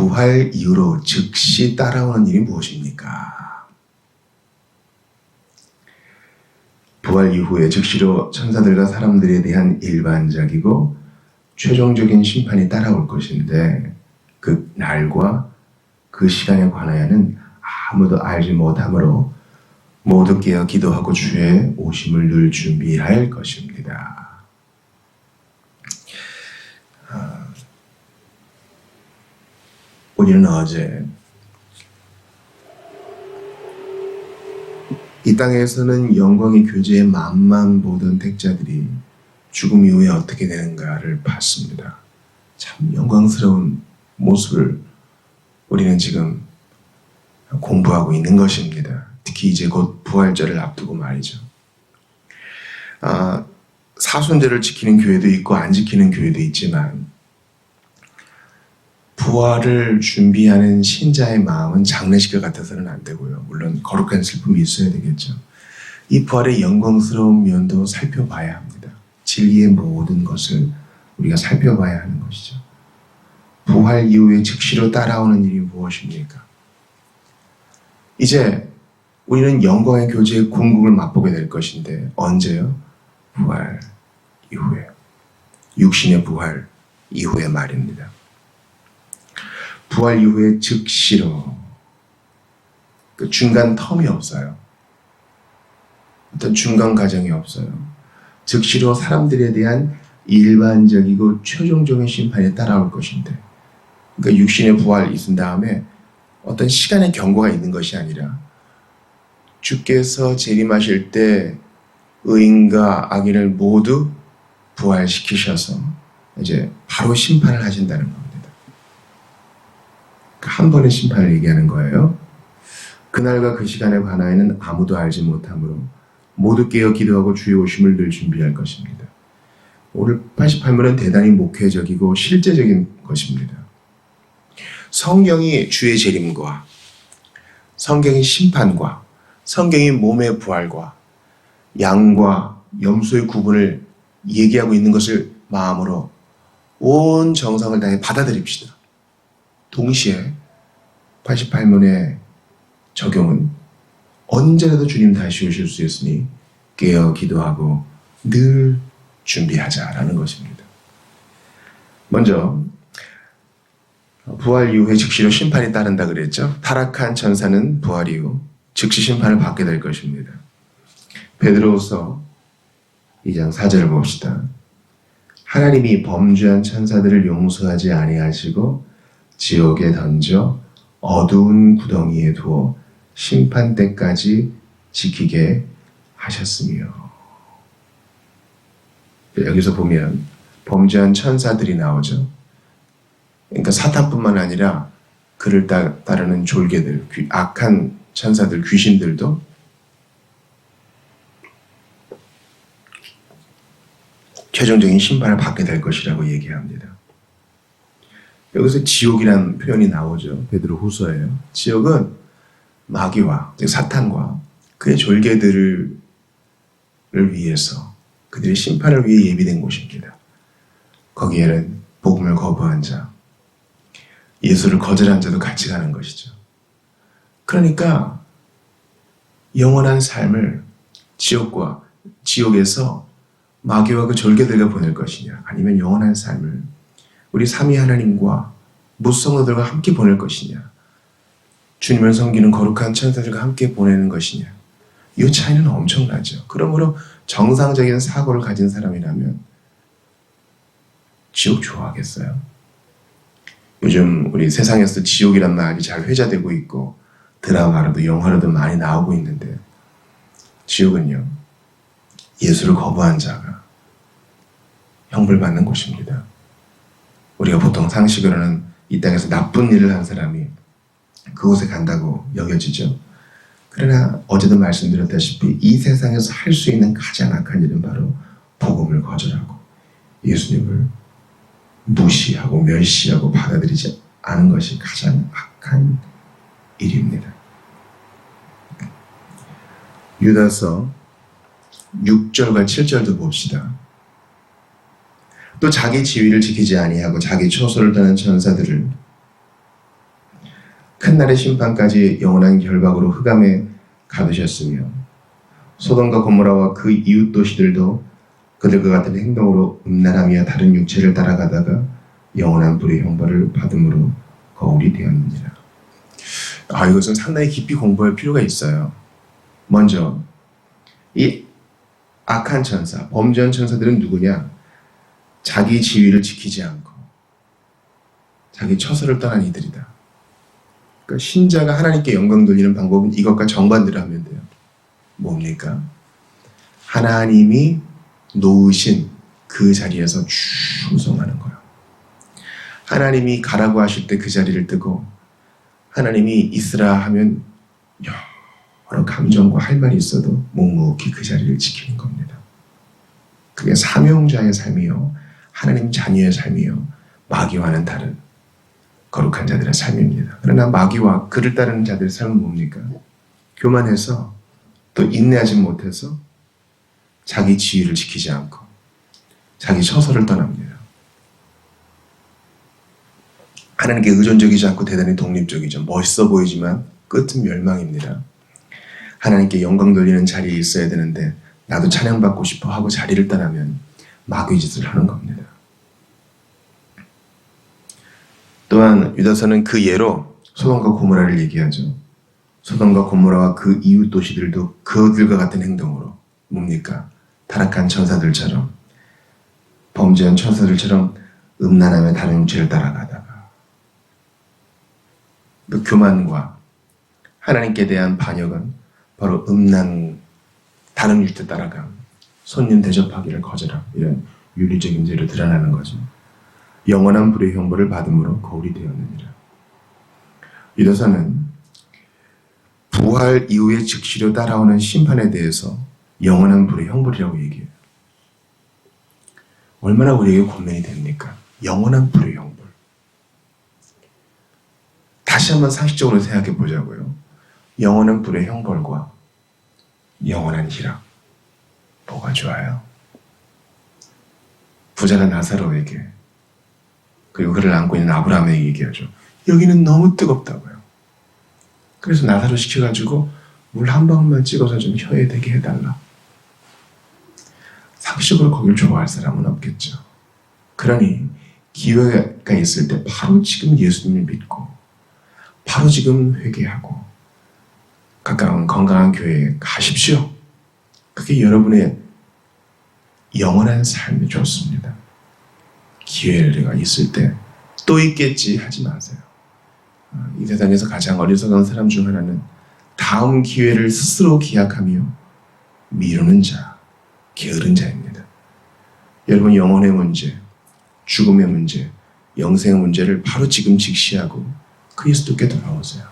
부활 이후로 즉시 따라오는 일이 무엇입니까? 부활 이후에 즉시로 천사들과 사람들에 대한 일반적이고 최종적인 심판이 따라올 것인데 그 날과 그 시간에 관하여는 아무도 알지 못하므로 모두 깨어 기도하고 주의 오심을 늘 준비할 것입니다. 우리는 어제 이 땅에서는 영광의 교제의 맛만 보던 택자들이 죽음 이후에 어떻게 되는가를 봤습니다. 참 영광스러운 모습을 우리는 지금 공부하고 있는 것입니다. 특히 이제 곧 부활절을 앞두고 말이죠. 사순절을 지키는 교회도 있고 안 지키는 교회도 있지만 부활을 준비하는 신자의 마음은 장례식과 같아서는 안 되고요. 물론 거룩한 슬픔이 있어야 되겠죠. 이 부활의 영광스러운 면도 살펴봐야 합니다. 진리의 모든 것을 우리가 살펴봐야 하는 것이죠. 부활 이후에 즉시로 따라오는 일이 무엇입니까? 이제 우리는 영광의 교제의 궁극을 맛보게 될 것인데 언제요? 부활 이후에. 육신의 부활 이후의 말입니다. 부활 이후에 즉시로 그 중간 텀이 없어요. 어떤 중간 과정이 없어요. 즉시로 사람들에 대한 일반적이고 최종적인 심판이 따라올 것인데 그러니까 육신의 부활이 있은 다음에 어떤 시간의 경고가 있는 것이 아니라 주께서 재림하실 때 의인과 악인을 모두 부활시키셔서 이제 바로 심판을 하신다는 겁니다. 한 번의 심판을 얘기하는 거예요. 그날과 그 시간에 관하여는 아무도 알지 못하므로 모두 깨어 기도하고 주의 오심을 늘 준비할 것입니다. 오늘 88문은 대단히 목회적이고 실제적인 것입니다. 성경이 주의 재림과 성경이 심판과 성경이 몸의 부활과 양과 염소의 구분을 얘기하고 있는 것을 마음으로 온 정성을 다해 받아들입시다. 동시에 88문의 적용은 언제라도 주님 다시 오실 수 있으니 깨어 기도하고 늘 준비하자라는 것입니다. 먼저 부활 이후에 즉시로 심판이 따른다 그랬죠. 타락한 천사는 부활 이후 즉시 심판을 받게 될 것입니다. 베드로후서 2장 4절을 봅시다. 하나님이 범죄한 천사들을 용서하지 아니하시고 지옥에 던져 어두운 구덩이에 두어 심판 때까지 지키게 하셨으며. 여기서 보면 범죄한 천사들이 나오죠. 그러니까 사탄뿐만 아니라 그를 따르는 졸개들, 악한 천사들, 귀신들도 최종적인 심판을 받게 될 것이라고 얘기합니다. 여기서 지옥이라는 표현이 나오죠. 베드로 후서예요. 지옥은 마귀와 즉 사탄과 그의 졸개들을 위해서 그들의 심판을 위해 예비된 곳입니다. 거기에는 복음을 거부한 자, 예수를 거절한 자도 같이 가는 것이죠. 그러니까 영원한 삶을 지옥에서 마귀와 그 졸개들과 보낼 것이냐, 아니면 영원한 삶을 우리 삼위 하나님과 무성도들과 함께 보낼 것이냐, 주님을 섬기는 거룩한 천사들과 함께 보내는 것이냐, 이 차이는 엄청나죠. 그러므로 정상적인 사고를 가진 사람이라면 지옥 좋아하겠어요? 요즘 우리 세상에서 지옥이란 말이 잘 회자되고 있고 드라마로도 영화로도 많이 나오고 있는데, 지옥은요, 예수를 거부한 자가 형벌 받는 곳입니다. 우리가 보통 상식으로는 이 땅에서 나쁜 일을 한 사람이 그곳에 간다고 여겨지죠. 그러나 어제도 말씀드렸다시피 이 세상에서 할 수 있는 가장 악한 일은 바로 복음을 거절하고 예수님을 무시하고 멸시하고 받아들이지 않은 것이 가장 악한 일입니다. 유다서 6절과 7절도 봅시다. 또 자기 지위를 지키지 아니하고 자기 처소를 떠난 천사들을 큰 날의 심판까지 영원한 결박으로 흑암에 가두셨으며 소돔과 고모라와 그 이웃 도시들도 그들과 같은 행동으로 음란함이야 다른 육체를 따라가다가 영원한 불의 형벌을 받음으로 거울이 되었느니라. 이것은 상당히 깊이 공부할 필요가 있어요. 먼저 이 악한 천사, 범죄한 천사들은 누구냐? 자기 지위를 지키지 않고 자기 처소를 떠난 이들이다. 그러니까 신자가 하나님께 영광 돌리는 방법은 이것과 정반대로 하면 돼요. 뭡니까? 하나님이 놓으신 그 자리에서 충성하는 거예요. 하나님이 가라고 하실 때 그 자리를 뜨고 하나님이 있으라 하면 여러 감정과 할 말이 있어도 묵묵히 그 자리를 지키는 겁니다. 그게 사명자의 삶이요, 하나님 자녀의 삶이요, 마귀와는 다른 거룩한 자들의 삶입니다. 그러나 마귀와 그를 따르는 자들의 삶은 뭡니까? 교만해서 또 인내하지 못해서 자기 지위를 지키지 않고 자기 처소를 떠납니다. 하나님께 의존적이지 않고 대단히 독립적이죠. 멋있어 보이지만 끝은 멸망입니다. 하나님께 영광 돌리는 자리에 있어야 되는데 나도 찬양받고 싶어 하고 자리를 떠나면 마귀 짓을 하는 겁니다. 또한 유다서는 그 예로 소돔과 고모라를 얘기하죠. 소돔과 고모라와 그 이웃 도시들도 그들과 같은 행동으로 뭡니까? 타락한 천사들처럼, 범죄한 천사들처럼 음란함의 다른 육체를 따라가다가 그 교만과 하나님께 대한 반역은 바로 다른 육체 따라감, 손님 대접하기를 거절함, 이런 윤리적인 죄로 드러나는 거죠. 영원한 불의 형벌을 받음으로 거울이 되었느니라. 유다서는 부활 이후에 즉시로 따라오는 심판에 대해서 영원한 불의 형벌이라고 얘기해요. 얼마나 우리에게 권면이 됩니까? 영원한 불의 형벌. 다시 한번 상식적으로 생각해 보자고요. 영원한 불의 형벌과 영원한 희락, 뭐가 좋아요? 부자가 나사로에게, 그리고 그를 안고 있는 아브라함에게 얘기하죠. 여기는 너무 뜨겁다고요. 그래서 나사로 시켜가지고 물 한 방울만 찍어서 좀 혀에 대게 해달라. 상식적으로 거길 좋아할 사람은 없겠죠. 그러니 기회가 있을 때 바로 지금 예수님을 믿고 바로 지금 회개하고 가까운 건강한 교회에 가십시오. 그게 여러분의 영원한 삶이 좋습니다. 기회가 있을 때 또 있겠지 하지 마세요. 이 세상에서 가장 어리석은 사람 중 하나는 다음 기회를 스스로 기약하며 미루는 자, 게으른 자입니다. 여러분, 영혼의 문제, 죽음의 문제, 영생의 문제를 바로 지금 직시하고 그리스도께 돌아오세요.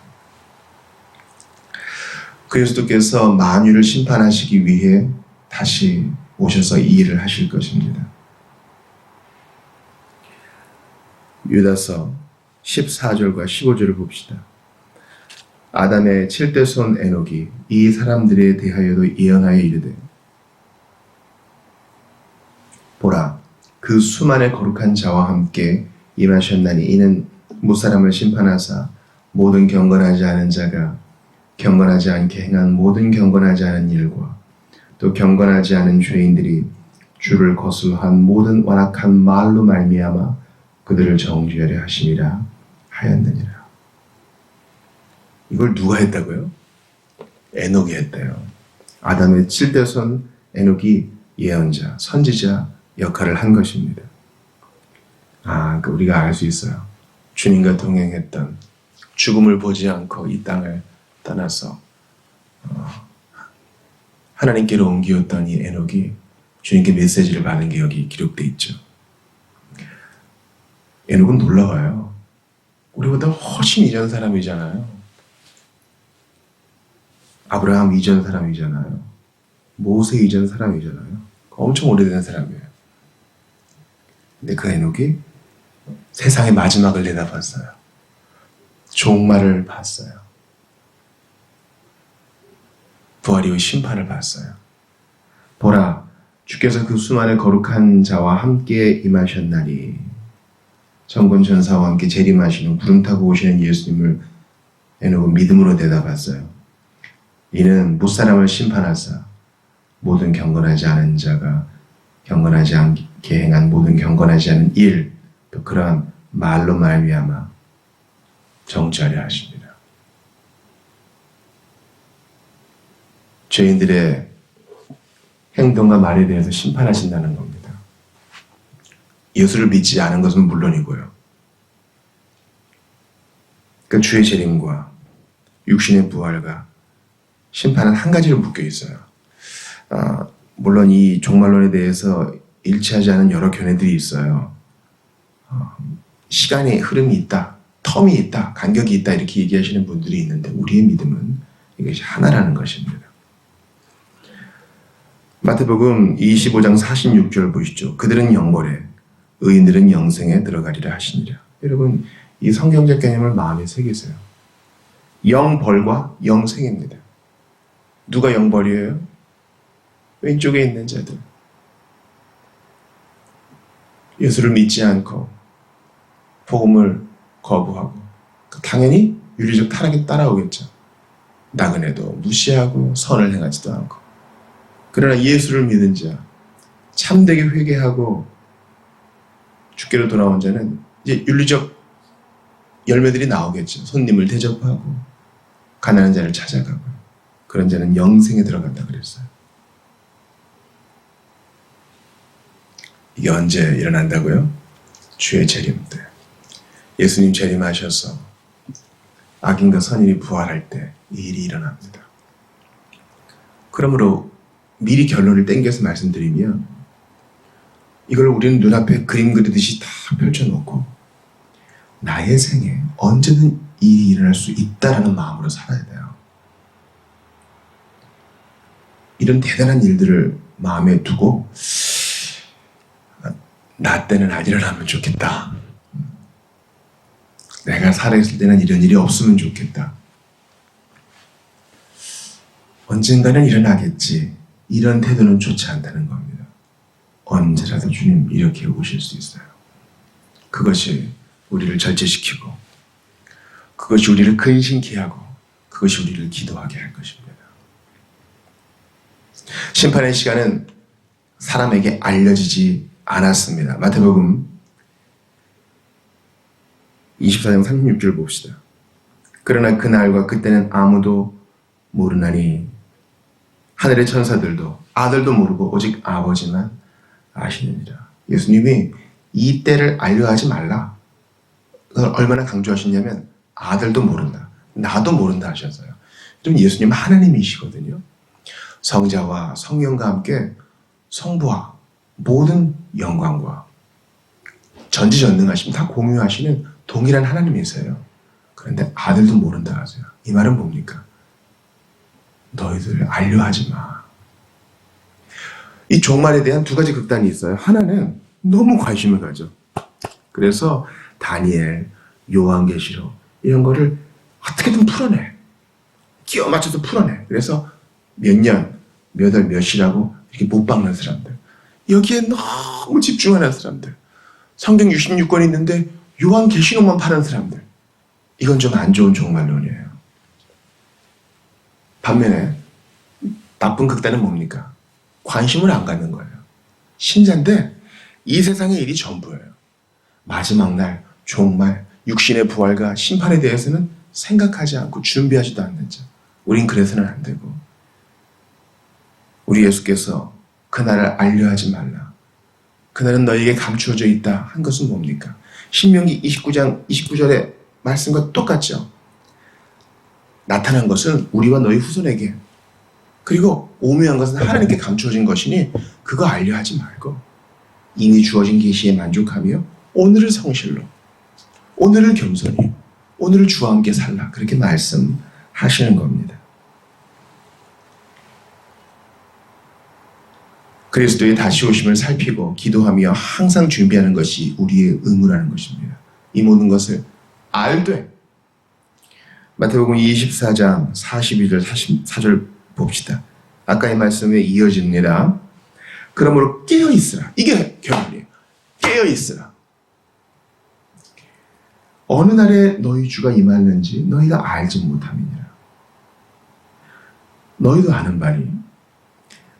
그리스도께서 만유를 심판하시기 위해 다시 오셔서 이 일을 하실 것입니다. 유다서 14절과 15절을 봅시다. 아담의 7대 손 에녹이 이 사람들에 대하여도 예언하여 이르되 보라, 그 수만의 거룩한 자와 함께 임하셨나니 이는 무사람을 심판하사 모든 경건하지 않은 자가 경건하지 않게 행한 모든 경건하지 않은 일과 또 경건하지 않은 죄인들이 주를 거슬한 모든 완악한 말로 말미암아 그들을 정죄하려 하심이라 하였느니라. 이걸 누가 했다고요? 에녹이 했대요. 아담의 7대 손 에녹이 예언자, 선지자 역할을 한 것입니다. 우리가 알 수 있어요. 주님과 동행했던, 죽음을 보지 않고 이 땅을 떠나서 하나님께로 옮기었던 이 에녹이 주님께 메시지를 받은 게 여기 기록되어 있죠. 에녹은 놀라워요. 우리보다 훨씬 이전 사람이잖아요. 아브라함 이전 사람이잖아요. 모세 이전 사람이잖아요. 엄청 오래된 사람이에요. 근데 그 에녹이 세상의 마지막을 내다봤어요. 종말을 봤어요. 부활 이후 심판을 봤어요. 보라, 주께서 그 수많은 거룩한 자와 함께 임하셨나니, 천군 천사와 함께 재림하시는 구름 타고 오시는 예수님을 에녹은 믿음으로 대답했어요. 이는 무사람을 심판하사 모든 경건하지 않은 자가 경건하지 않게 행한 모든 경건하지 않은 일, 또 그러한 말로 말미암아 정죄하려 하십니다. 죄인들의 행동과 말에 대해서 심판하신다는 겁니다. 예수를 믿지 않은 것은 물론이고요. 그 주의 재림과 육신의 부활과 심판은 한 가지로 묶여 있어요. 물론 이 종말론에 대해서 일치하지 않은 여러 견해들이 있어요. 시간의 흐름이 있다, 텀이 있다, 간격이 있다 이렇게 얘기하시는 분들이 있는데 우리의 믿음은 이것이 하나라는 것입니다. 마태복음 25장 46절 보시죠. 그들은 영벌에 의인들은 영생에 들어가리라 하시니라. 여러분 이 성경적 개념을 마음에 새기세요. 영벌과 영생입니다. 누가 영벌이에요? 왼쪽에 있는 자들. 예수를 믿지 않고 복음을 거부하고 당연히 윤리적 타락이 따라오겠죠. 나그네도 무시하고 선을 행하지도 않고. 그러나 예수를 믿은 자, 참되게 회개하고 주께로 돌아온 자는 이제 윤리적 열매들이 나오겠죠. 손님을 대접하고 가난한 자를 찾아가고 그런 자는 영생에 들어간다 그랬어요. 이게 언제 일어난다고요? 주의 재림 때. 예수님 재림하셔서 악인과 선인이 부활할 때 이 일이 일어납니다. 그러므로 미리 결론을 땡겨서 말씀드리면 이걸 우리는 눈앞에 그림 그리듯이 다 펼쳐놓고 나의 생에 언제든 이 일이 일어날 수 있다라는 마음으로 살아야 돼요. 이런 대단한 일들을 마음에 두고 나 때는 안 일어나면 좋겠다. 내가 살아있을 때는 이런 일이 없으면 좋겠다. 언젠가는 일어나겠지. 이런 태도는 좋지 않다는 겁니다. 언제라도 주님 이렇게 오실 수 있어요. 그것이 우리를 절제시키고 그것이 우리를 근심케 하고 그것이 우리를 기도하게 할 것입니다. 심판의 시간은 사람에게 알려지지 않았습니다. 마태복음 24장 36절 봅시다. 그러나 그날과 그때는 아무도 모르나니 하늘의 천사들도 아들도 모르고 오직 아버지만 아시느니라. 예수님이 이 때를 알려하지 말라. 그걸 얼마나 강조하셨냐면 아들도 모른다. 나도 모른다 하셨어요. 좀 예수님은 하나님이시거든요. 성자와 성령과 함께 성부와 모든 영광과 전지전능하심 다 공유하시는 동일한 하나님이세요. 그런데 아들도 모른다 하세요. 이 말은 뭡니까? 너희들 알려하지 마. 이 종말에 대한 두 가지 극단이 있어요. 하나는 너무 관심을 가져. 그래서 다니엘, 요한계시록 이런 거를 어떻게든 풀어내. 끼워 맞춰서 풀어내. 그래서 몇 년, 몇 월, 몇 시라고 이렇게 못 박는 사람들. 여기에 너무 집중하는 사람들. 성경 66권 있는데 요한계시록만 파는 사람들. 이건 좀 안 좋은 종말론이에요. 반면에 나쁜 극단은 뭡니까? 관심을 안 갖는 거예요. 신자인데 이 세상의 일이 전부예요. 마지막 날, 종말, 육신의 부활과 심판에 대해서는 생각하지 않고 준비하지도 않는 자. 우린 그래서는 안 되고 우리 예수께서 그날을 알려하지 말라. 그날은 너에게 감추어져 있다 한 것은 뭡니까? 신명기 29장 29절의 말씀과 똑같죠. 나타난 것은 우리와 너희 후손에게 그리고 오묘한 것은 하나님께 감추어진 것이니 그거 알려하지 말고 이미 주어진 계시에 만족하며 오늘을 성실로 오늘을 겸손히 오늘을 주와 함께 살라 그렇게 말씀하시는 겁니다. 그리스도의 다시 오심을 살피고 기도하며 항상 준비하는 것이 우리의 의무라는 것입니다. 이 모든 것을 알되 마태복음 24장 42절 44절 봅시다. 아까의 말씀에 이어집니다. 그러므로 깨어있으라. 이게 결론이에요. 깨어있으라. 어느 날에 너희 주가 임하는지 너희가 알지 못함이니라. 너희도 아는 바니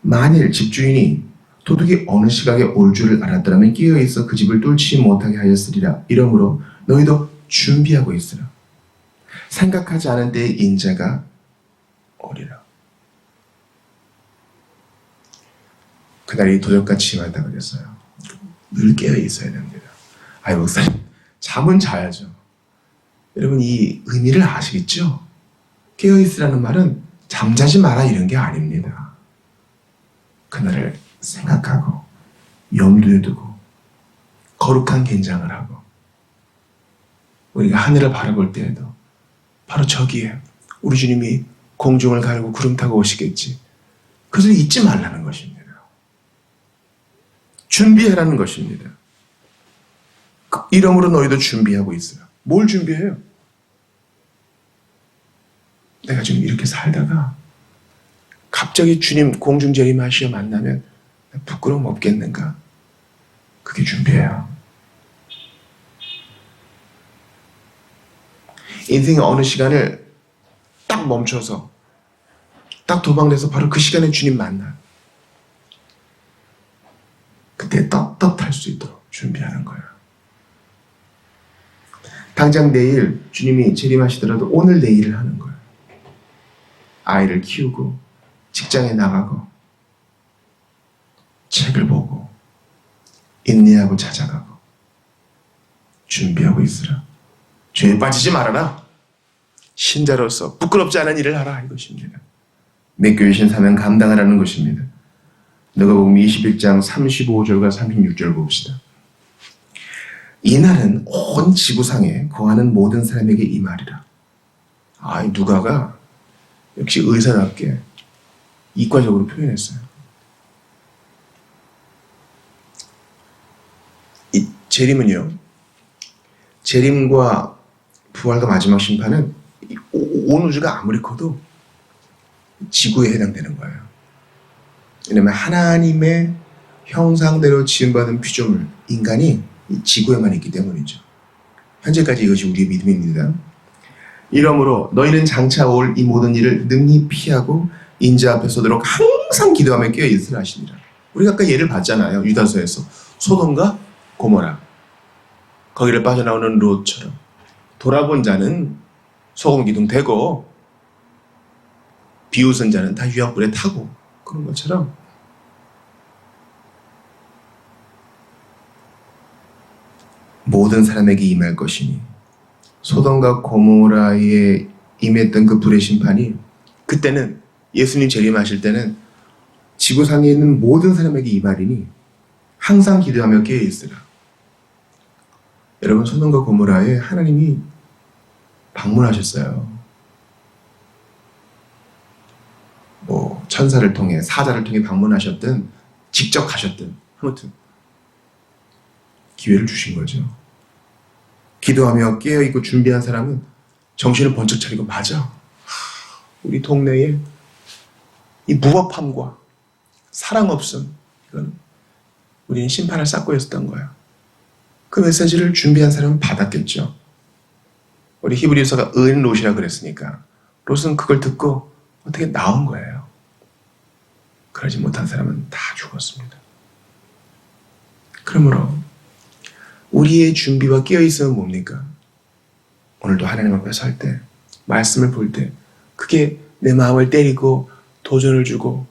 만일 집주인이 도둑이 어느 시각에 올 줄을 알았더라면 깨어있어 그 집을 뚫지 못하게 하였으리라. 이러므로 너희도 준비하고 있으라. 생각하지 않은 때에 인자가 오리라. 그날이 도적같이 임한다 그랬어요. 늘 깨어 있어야 됩니다. 아이 목사님, 잠은 자야죠. 여러분 이 의미를 아시겠죠? 깨어 있으라는 말은 잠자지 마라 이런 게 아닙니다. 그날을 생각하고 염두에 두고 거룩한 긴장을 하고 우리가 하늘을 바라볼 때에도 바로 저기에 우리 주님이 공중을 갈고 구름 타고 오시겠지. 그것을 잊지 말라는 것입니다. 준비하라는 것입니다. 이러므로 너희도 준비하고 있으라. 뭘 준비해요? 내가 지금 이렇게 살다가 갑자기 주님 공중 재림하시어 만나면 부끄러움 없겠는가? 그게 준비해요. 인생의 어느 시간을 딱 멈춰서 딱 도망내서 바로 그 시간에 주님 만나. 그때 떳떳할 수 있도록 준비하는 거예요. 당장 내일 주님이 재림하시더라도 오늘 내일을 하는 거예요. 아이를 키우고 직장에 나가고 책을 보고 인내하고 찾아가고 준비하고 있으라. 죄에 빠지지 말아라. 신자로서 부끄럽지 않은 일을 하라 이것입니다. 맡겨주신 사명 감당하라는 것입니다. 누가복음 21장 35절과 36절 봅시다. 이날은 온 지구상에 거하는 모든 사람에게 임하리라. 누가가 역시 의사답게 이과적으로 표현했어요. 이 재림은요, 재림과 부활과 마지막 심판은 온 우주가 아무리 커도 지구에 해당되는 거예요. 왜냐하면 하나님의 형상대로 지음받은 피조물, 인간이 이 지구에만 있기 때문이죠. 현재까지 이것이 우리의 믿음입니다. 이러므로 너희는 장차 올 이 모든 일을 능히 피하고 인자 앞에 서도록 항상 기도하며 깨어 있으라 하시니라. 우리가 아까 예를 봤잖아요. 유다서에서 소돔과 고모라, 거기를 빠져나오는 롯처럼 돌아본 자는 소금 기둥 대고 비웃은 자는 다 유황불에 타고 그런 것처럼 모든 사람에게 임할 것이니 소돔과 고모라에 임했던 그 불의 심판이 그때는 예수님 재림하실 때는 지구상에 있는 모든 사람에게 임하리니 항상 기도하며 깨어 있으라. 여러분, 소돔과 고모라에 하나님이 방문하셨어요. 천사를 통해 사자를 통해 방문하셨든 직접 가셨든 아무튼 기회를 주신 거죠. 기도하며 깨어있고 준비한 사람은 정신을 번쩍 차리고 맞아. 우리 동네에 이 무법함과 사랑 없음, 이건 우리는 심판을 쌓고 있었던 거야. 그 메시지를 준비한 사람은 받았겠죠. 우리 히브리서가 은 롯이라 그랬으니까 롯은 그걸 듣고 어떻게 나온 거예요. 그러지 못한 사람은 다 죽었습니다. 그러므로 우리의 준비와 깨어있음은 뭡니까? 오늘도 하나님 앞에 설 때, 말씀을 볼 때 그게 내 마음을 때리고 도전을 주고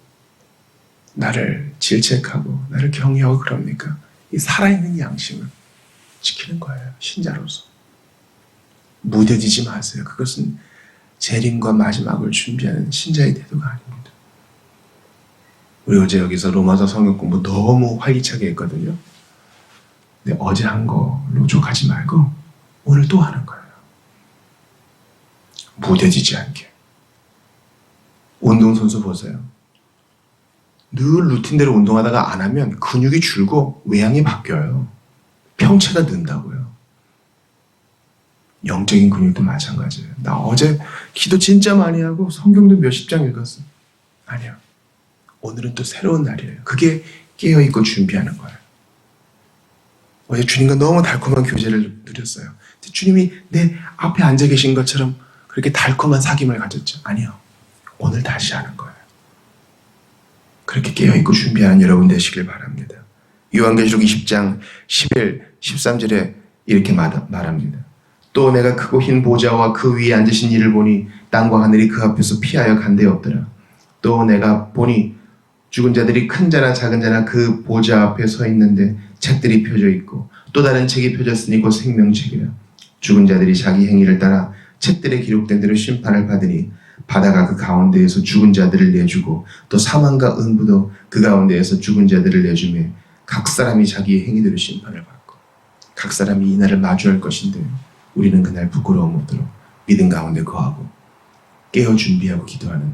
나를 질책하고 나를 경외하고 그럽니까? 이 살아있는 양심을 지키는 거예요. 신자로서. 무뎌지지 마세요. 그것은 재림과 마지막을 준비하는 신자의 태도가 아닙니다. 우리 어제 여기서 로마서 성경 공부 너무 활기차게 했거든요. 근데 어제 한 걸로 족하지 말고 오늘 또 하는 거예요. 무뎌지지 않게. 운동선수 보세요. 늘 루틴대로 운동하다가 안 하면 근육이 줄고 외양이 바뀌어요. 평체가 는다고요. 영적인 근육도 마찬가지예요. 나 어제 기도 진짜 많이 하고 성경도 몇십 장 읽었어. 아니야. 오늘은 또 새로운 날이에요. 그게 깨어있고 준비하는 거예요. 어제 주님과 너무 달콤한 교제를 누렸어요. 주님이 내 앞에 앉아 계신 것처럼 그렇게 달콤한 사귐을 가졌죠. 아니요. 오늘 다시 하는 거예요. 그렇게 깨어있고 준비하는 여러분 되시길 바랍니다. 요한계시록 20장 11, 13절에 이렇게 말합니다. 또 내가 크고 흰 보좌와 그 위에 앉으신 이를 보니 땅과 하늘이 그 앞에서 피하여 간데없더라. 또 내가 보니 죽은 자들이 큰 자나 작은 자나 그 보좌 앞에 서 있는데 책들이 펴져 있고 또 다른 책이 펴졌으니 곧 생명책이라. 죽은 자들이 자기 행위를 따라 책들에 기록된 대로 심판을 받으니 바다가 그 가운데에서 죽은 자들을 내주고 또 사망과 음부도 그 가운데에서 죽은 자들을 내주매 각 사람이 자기의 행위대로 심판을 받고 각 사람이 이날을 마주할 것인데 우리는 그날 부끄러움 없도록 믿음 가운데 거하고 깨어 준비하고 기도하는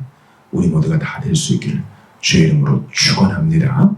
우리 모두가 다 될 수 있기를 주의 이름으로 축원합니다.